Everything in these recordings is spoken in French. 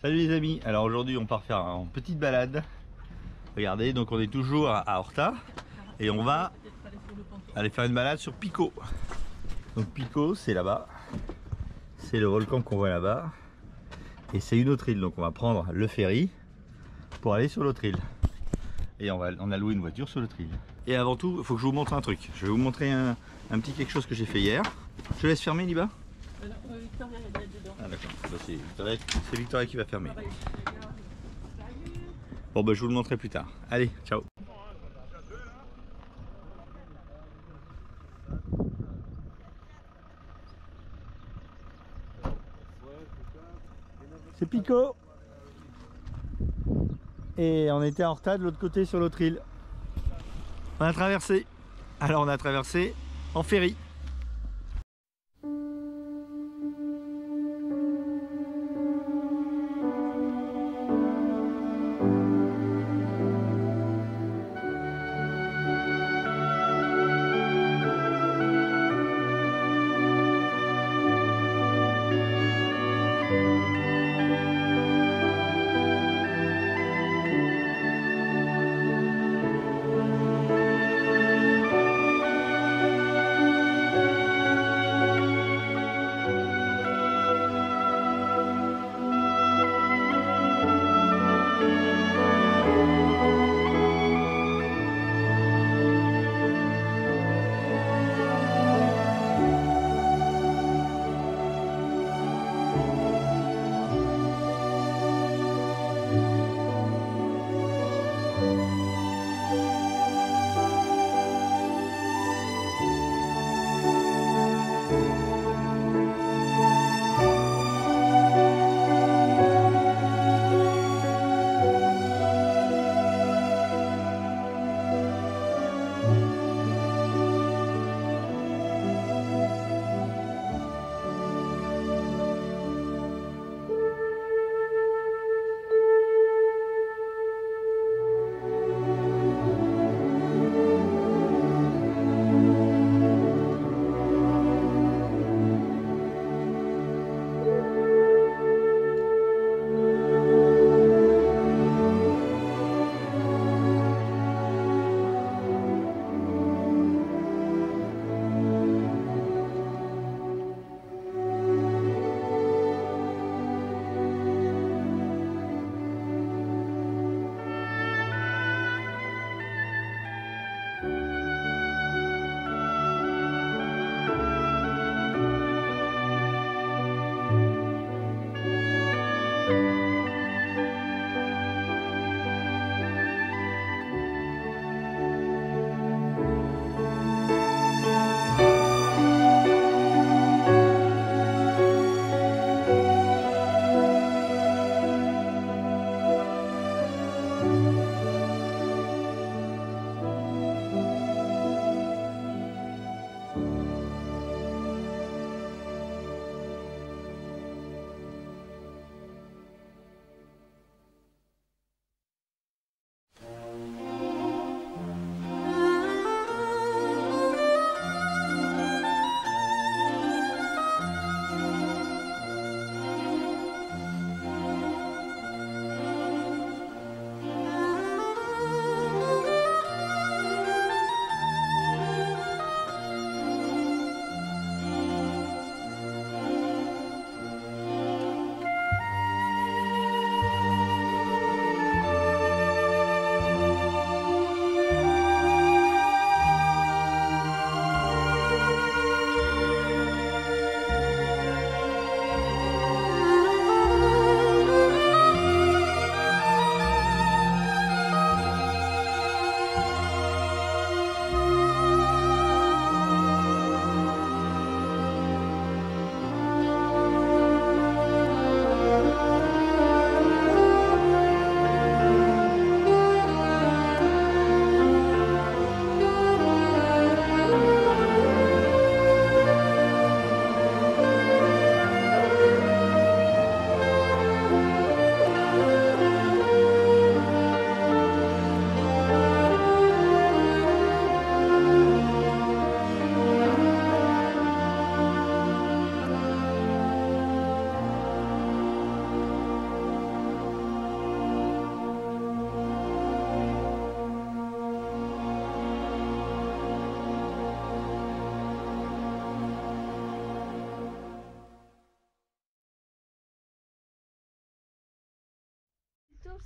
Salut les amis, alors aujourd'hui on part faire une petite balade. Regardez, donc on est toujours à Horta et on va aller faire une balade sur Pico. Donc Pico c'est là-bas, c'est le volcan qu'on voit là-bas et c'est une autre île, donc on va prendre le ferry pour aller sur l'autre île. Et on a loué une voiture sur l'autre île. Et avant tout, il faut que je vous montre un truc. Je vais vous montrer un petit quelque chose que j'ai fait hier. Je laisse fermer, Liba? Victoria est dedans. Ah d'accord, bah, c'est Victoria qui va fermer. Bon bah je vous le montrerai plus tard. Allez, ciao. C'est Pico. Et on était en retard de l'autre côté sur l'autre île. On a traversé. Alors on a traversé en ferry.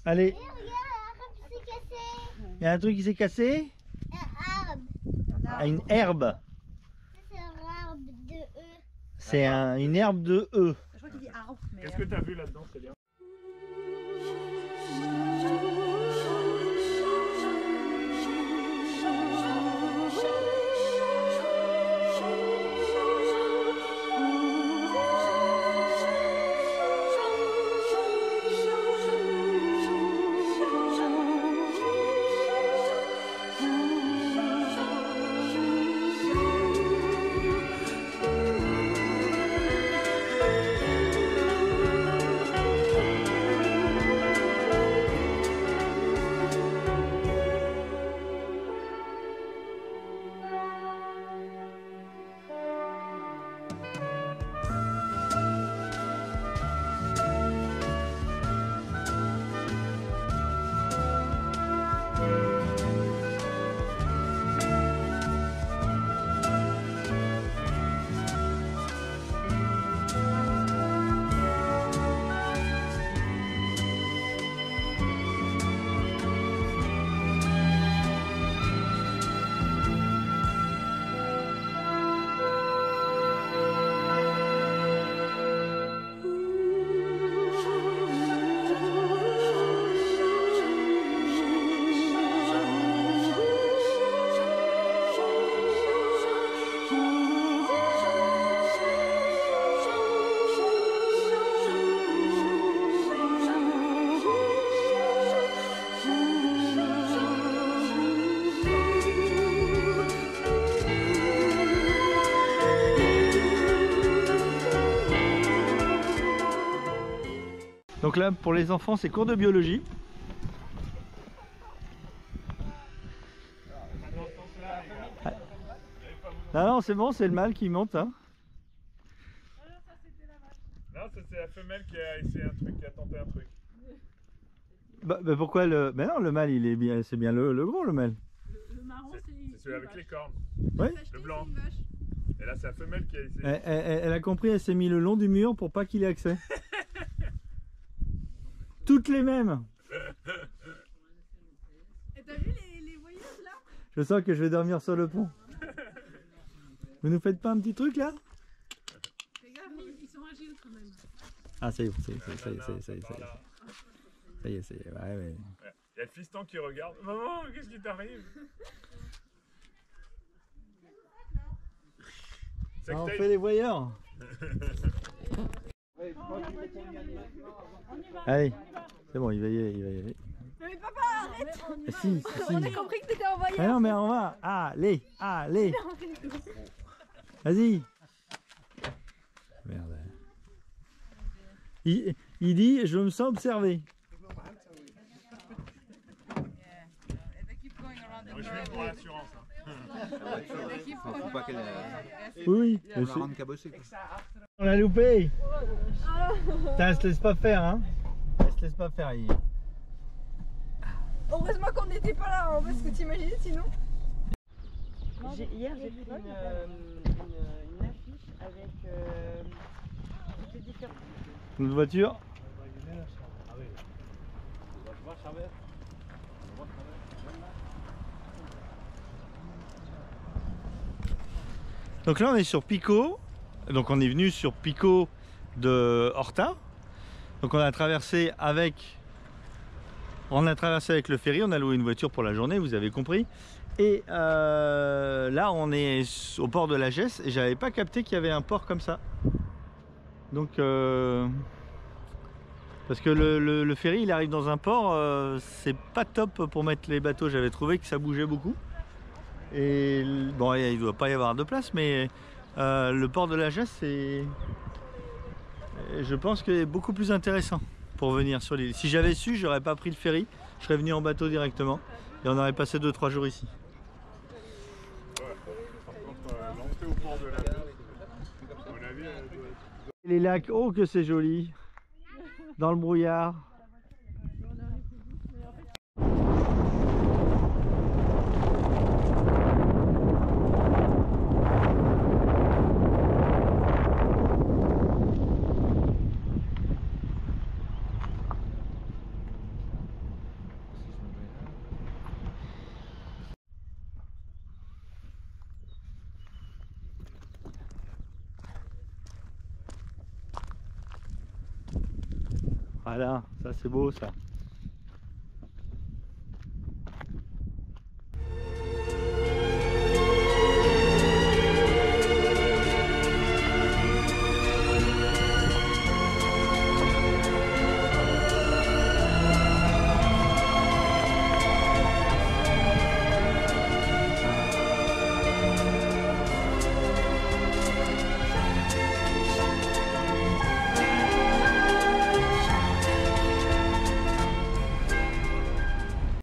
Allez, Et regarde, c'est cassé. il y a un truc qui s'est cassé. Un arbre. Ah, une herbe. C'est un arbre de E. C'est une herbe de E. Je crois qu'il dit arbre. Qu'est-ce que t'as vu là-dedans, Célia? Donc là, pour les enfants, c'est cours de biologie. Ah non, c'est bon, c'est le mâle qui monte. Hein. Non, ça c'est la femelle qui a essayé un truc, qui a tenté un truc. Bah pourquoi le... Mais non, le mâle, il est bien, c'est bien le gros, le mâle. Le marron, C'est celui avec les cornes, Oui. le blanc. Et là, c'est la femelle qui a essayé. Elle a compris, elle s'est mis le long du mur pour pas qu'il ait accès. Toutes les mêmes. Et t'as vu les voyeuses là? Je sens que je vais dormir sur le pont. Vous nous faites pas un petit truc là? Regarde, ils sont agiles quand même. Ah ça y est, ça y est, ça y est, ça y est, ça y est, ça y est. Ça y est, ça y est, ouais, ouais. Il y a le fiston qui regarde. Maman, qu'est-ce qui t'arrive? C'est Ah, on que fait les voyeurs. Allez, c'est bon, il va y aller, il va y aller. Mais papa, arrête! Ah, si, si, si. On a compris que t'étais en voyage. Ah non, mais on va. Allez, allez. Vas-y. Merde. Il dit, je me sens observé. Moi, je vais pour l'assurance. Faut pas qu'elle Oui, on la rende cabossée. on l'a loupé. Putain, elle se laisse pas faire, hein. Elle se laisse pas faire. Heureusement qu'on n'était pas là, hein, parce que t'imagines sinon. Hier j'ai pris une affiche avec toutes les différentes. Notre voiture. Donc là on est sur Pico. Donc on est venu sur Pico de Horta. Donc on a traversé avec le ferry, on a loué une voiture pour la journée, vous avez compris. Et là on est au port de la Gesse et j'avais pas capté qu'il y avait un port comme ça. Donc parce que le ferry il arrive dans un port, c'est pas top pour mettre les bateaux, j'avais trouvé que ça bougeait beaucoup. Et bon, il doit pas y avoir de place, mais le port de la Gesse, c'est, je pense que c'est beaucoup plus intéressant pour venir sur l'île. Si j'avais su, j'aurais pas pris le ferry, je serais venu en bateau directement et on aurait passé 2-3 jours ici. Par contre, l'entrée au port de la Gesse, à mon avis, elle doit être... Les lacs, oh que c'est joli, dans le brouillard. Voilà, ça c'est beau ça.